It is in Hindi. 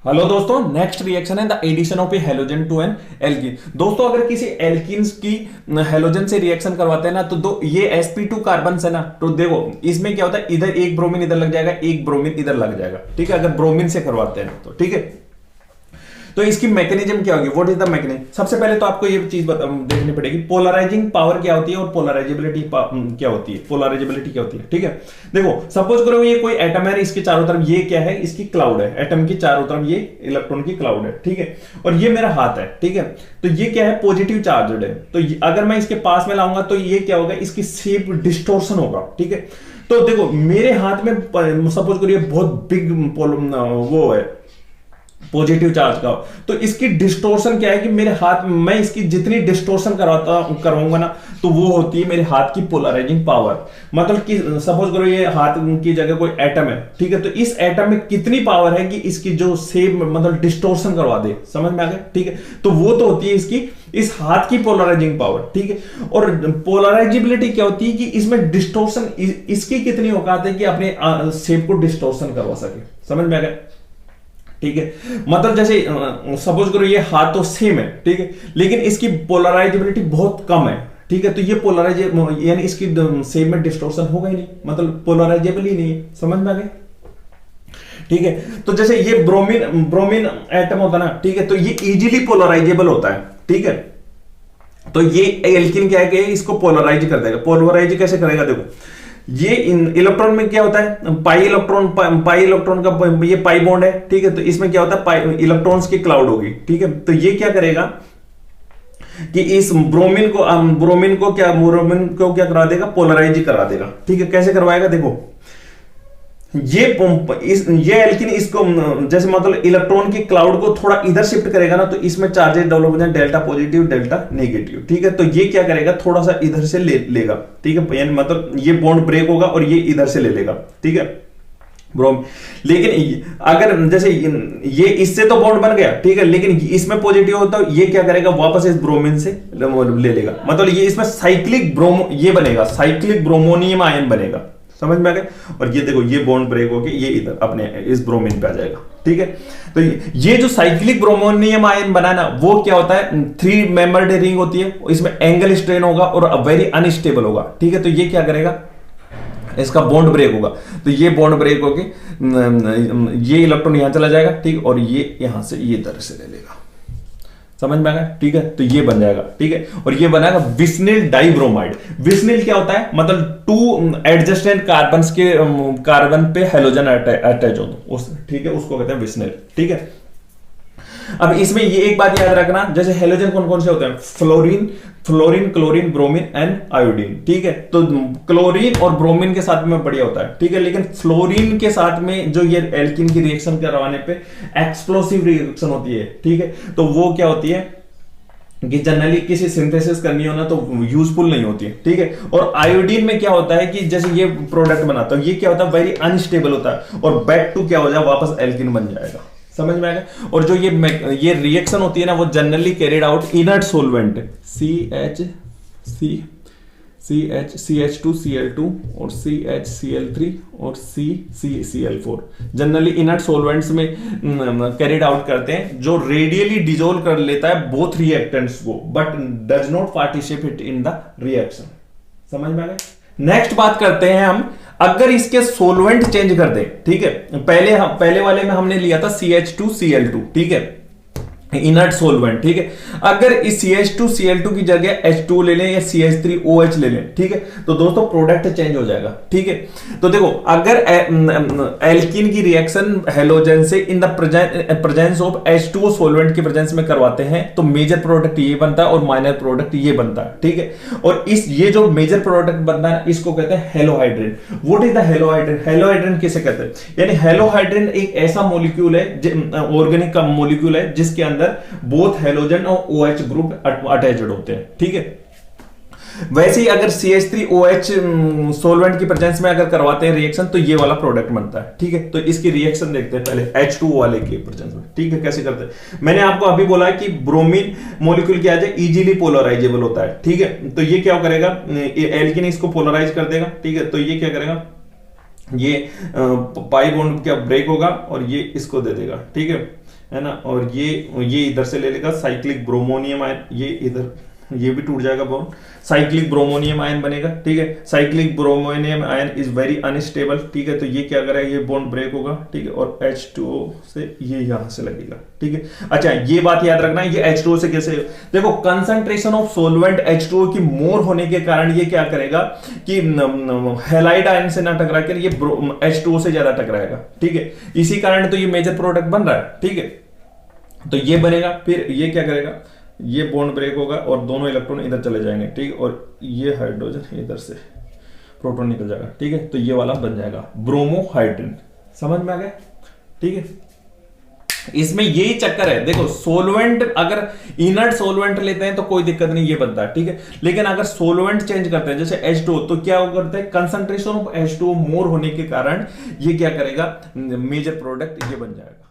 हेलो दोस्तों, नेक्स्ट रिएक्शन है the addition of a halogen to an alkene. दोस्तों अगर किसी एल्कीन्स की हेलोजन से रिएक्शन करवाते हैं ना तो दो ये sp2 कार्बन है ना, तो देखो इसमें क्या होता है, इधर एक ब्रोमीन इधर लग जाएगा, एक ब्रोमीन इधर लग जाएगा। ठीक है, अगर ब्रोमीन से करवाते हैं तो ठीक है। तो इसकी मैकेनिज्म क्या होगी, व्हाट इज द मैकेनिज्म। सबसे पहले तो आपको ये चीज देखनी पड़ेगी, पोलराइजिंग पावर क्या होती है और पोलराइजेबिलिटी क्या होती है, पोलराइजेबिलिटी क्या होती है। ठीक है, देखो सपोज करो ये कोई एटम है, इसके चारों तरफ ये क्या है, इसकी क्लाउड है, एटम की चारों तरफ ये इलेक्ट्रॉन की क्लाउड है। ठीक है, और ये मेरा हाथ है। ठीक है, तो ये क्या है, पॉजिटिव चार्जड है। तो अगर मैं इसके पास में लाऊंगा तो ये क्या होगा, इसकी शेप डिस्टोर्शन होगा। ठीक है, तो देखो मेरे हाथ में सपोज करो ये बहुत बिग वो है पॉजिटिव चार्ज का, तो इसकी डिस्टोर्शन क्या है कि मेरे हाथ में मैं इसकी जितनी डिस्टोर्शन कराऊंगा ना तो वो होती है मेरे हाथ की पोलराइजिंग पावर। मतलब कि सपोज करो ये हाथ की जगह कोई एटम है। ठीक है, तो इस एटम में कितनी पावर है कि इसकी जो शेप मतलब डिस्टोर्शन करवा दे, समझ में आ गया। ठीक है, तो वो तो होती है इसकी इस हाथ की पोलराइजिंग पावर। ठीक है, और पोलराइजेबिलिटी क्या होती है कि इसमें डिस्टोर्शन इसकी कितनी औकात है कि अपने शेप को डिस्टोर्शन करवा सके, समझ में आ गया। ठीक है, मतलब जैसे सपोज करो ये हाथ तो सेम है। ठीक है, लेकिन इसकी पोलराइजेबिलिटी बहुत कम है। ठीक है, तो ये पोलराइज यानी इसकी सेम में डिस्टोर्शन होगा ही नहीं, मतलब पोलराइजेबल ही नहीं है, समझ में आ गया। ठीक है, तो जैसे ये ब्रोमीन एटम होता है ना, ठीक है, तो ये इजीली पोलराइजेबल होता है। ठीक है, तो ये एल्कीन क्या है कि इसको पोलराइज कर देगा। पोलराइज कैसे करेगा, देखो ये इलेक्ट्रॉन में क्या होता है, पाई इलेक्ट्रॉन का ये पाई बॉन्ड है। ठीक है, तो इसमें क्या होता है, पाई इलेक्ट्रॉन्स की क्लाउड होगी। ठीक है, तो ये क्या करेगा कि इस ब्रोमीन को क्या करा देगा, पोलराइज करा देगा। ठीक है, कैसे करवाएगा, देखो ये एल्कीन इसको जैसे मतलब इलेक्ट्रॉन की क्लाउड को थोड़ा इधर शिफ्ट करेगा ना, तो इसमें चार्जेस डेवलप हो जाए, डेल्टा पॉजिटिव डेल्टा नेगेटिव। ठीक है, तो ये क्या करेगा, थोड़ा सा इधर से लेगा। ठीक है, यानी मतलब ये बॉन्ड ब्रेक होगा और ये इधर से ले लेगा। ठीक है, लेकिन अगर जैसे ये इससे तो बॉन्ड बन गया। ठीक है, लेकिन इसमें पॉजिटिव होता है, ये क्या करेगा, वापस इस ब्रोमीन से ले लेगा। मतलब ये इसमें साइक्लिक ये बनेगा, साइक्लिक ब्रोमोनियम आयन बनेगा, समझ में आ गया। और ये देखो ये बॉन्ड ब्रेक होके ये इधर अपने इस ब्रोमीन पे आ जाएगा। ठीक है, तो ये जो साइक्लिक ब्रोमोनियम आयन बना ना, वो क्या होता है, 3 मेंबर्ड रिंग होती है, इसमें एंगल स्ट्रेन होगा और वेरी अनस्टेबल होगा। ठीक है, तो ये क्या करेगा, इसका बॉन्ड ब्रेक होगा, तो ये बॉन्ड ब्रेक होके ये इलेक्ट्रॉन यहां चला जाएगा। ठीक, और ये यहां से ये तरह से ले लेगा, समझ में आ गया। ठीक है, तो ये बन जाएगा। ठीक है, और ये बनाएगा विस्निल डाइब्रोमाइड। विस्निल क्या होता है, मतलब 2 एडजेसेंट कार्बन पे हेलोजन अटैच हो तो ठीक है, उसको कहते हैं विस्निल। ठीक है, अब इसमें ये एक बात याद रखना, जैसे हेलोजन कौन कौन से होते हैं, fluorine chlorine bromine and iodine. ठीक है, तो क्लोरीन और ब्रोमीन के साथ में बढ़िया होता है। ठीक है, लेकिन फ्लोरीन के साथ में जो ये एल्कीन की रिएक्शन करवाने पे एक्सप्लोसिव रिएक्शन होती है। ठीक है, तो वो क्या होती है कि जनरली किसी सिंथेसिस करनी हो ना तो यूजफुल नहीं होती है। ठीक है, और आयोडीन में क्या होता है कि जैसे ये प्रोडक्ट बनाता है, ये क्या होता है, वेरी अनस्टेबल होता है और बैक टू क्या हो जाए, वापस एल्कीन बन जाएगा, समझ में आएगा। और जो ये रिएक्शन होती है ना, वो generally carried out inert solvent CH2Cl2 और CHCl3 और CCCl4 जनरली इनर्ट सोलवेंट्स में कैरिड आउट करते हैं, जो रेडियली डिजोल्व कर लेता है बोथ रिएक्टेंट्स को, but does not participate in the reaction, समझ में आ गया। नेक्स्ट बात करते हैं हम, अगर इसके सोलवेंट चेंज कर दें। ठीक है, पहले वाले में हमने लिया था CH2Cl2। ठीक है, इनर्ट सोलवेंट। ठीक है, अगर इस CH2Cl2 की जगह H2 ले लें या CH3OH ले लें, ठीक है, तो दोस्तों प्रोडक्ट चेंज हो जाएगा। ठीक है, तो देखो अगर एल्कीन की रिएक्शन हेलोजन से in the presence of H2O solvent की प्रेजेंस में करवाते हैं तो मेजर प्रोडक्ट ये बनता है और माइनर प्रोडक्ट ये बनता है। ठीक है, और ये जो मेजर प्रोडक्ट बनता है इसको कहते हैं halohydrin. What is the halohydrin, halohydrin किसे कहते हैं, यानी हेलोहाइड्रिन एक ऐसा मॉलिक्यूल है, ऑर्गेनिक का मॉलिक्यूल है, जिसके अंदर बोथ हेलोजन और OH ग्रुप अटैच्ड होते हैं। ठीक है, वैसे ही अगर CH3OH सोलवेंट की प्रेजेंस में अगर करवाते हैं रिएक्शन तो ये वाला प्रोडक्ट बनता है। ठीक है, तो इसकी रिएक्शन देखते हैं पहले H2O वाले की प्रेजेंस में। ठीक है, कैसे करते हैं, मैंने आपको अभी बोला है कि ब्रोमीन मॉलिक्यूल क्या है, इजीली पोलराइजेबल होता है। ठीक है, तो ये क्या करेगा, एल्कीन इसको पोलराइज कर देगा। ठीक है, तो ये क्या करेगा, ये पाई बॉन्ड क्या ब्रेक होगा और ये इसको दे देगा। ठीक है, है ना, और ये इधर से ले लेगा साइक्लिक ब्रोमोनियम आयन, ये इधर ये भी टूट जाएगा बॉन्ड, साइक्लिक ब्रोमोनियम आयन बनेगा, ठीक है। Cyclic bromonium ion is very unstable, ठीक है, तो ये क्या करेगा, ये बॉन्ड ब्रेक होगा, ठीक है, और H2O से ये यहां से लगेगा, ठीक है। अच्छा ये बात याद रखना, ये H2O से कैसे, देखो कंसंट्रेशन ऑफ सोलवेंट H2O की मोर होने के कारण ये क्या करेगा कि हैलाइड आयन से ना टकरा कर ये H2O से ज्यादा टकराएगा, ठीक है, इसी कारण तो ये मेजर प्रोडक्ट बन रहा है, ठीक है। तो ये बनेगा, फिर ये क्या करेगा, ये बॉन्ड ब्रेक होगा और दोनों इलेक्ट्रॉन इधर चले जाएंगे, ठीक है, और ये हाइड्रोजन इधर से प्रोटॉन निकल जाएगा, ठीक है, तो ये वाला बन जाएगा ब्रोमोहाइड्रिन। समझ में आ गया, ठीक है। इसमें यही चक्कर है, देखो सोलवेंट अगर इनर्ट सोलवेंट लेते हैं तो कोई दिक्कत नहीं, ये बनता है, ठीक है, लेकिन अगर सोलवेंट चेंज करते हैं जैसे H2O, तो क्या करते हैं, कंसंट्रेशन ऑफ H2O मोर होने के कारण ये क्या करेगा, मेजर प्रोडक्ट ये बन जाएगा।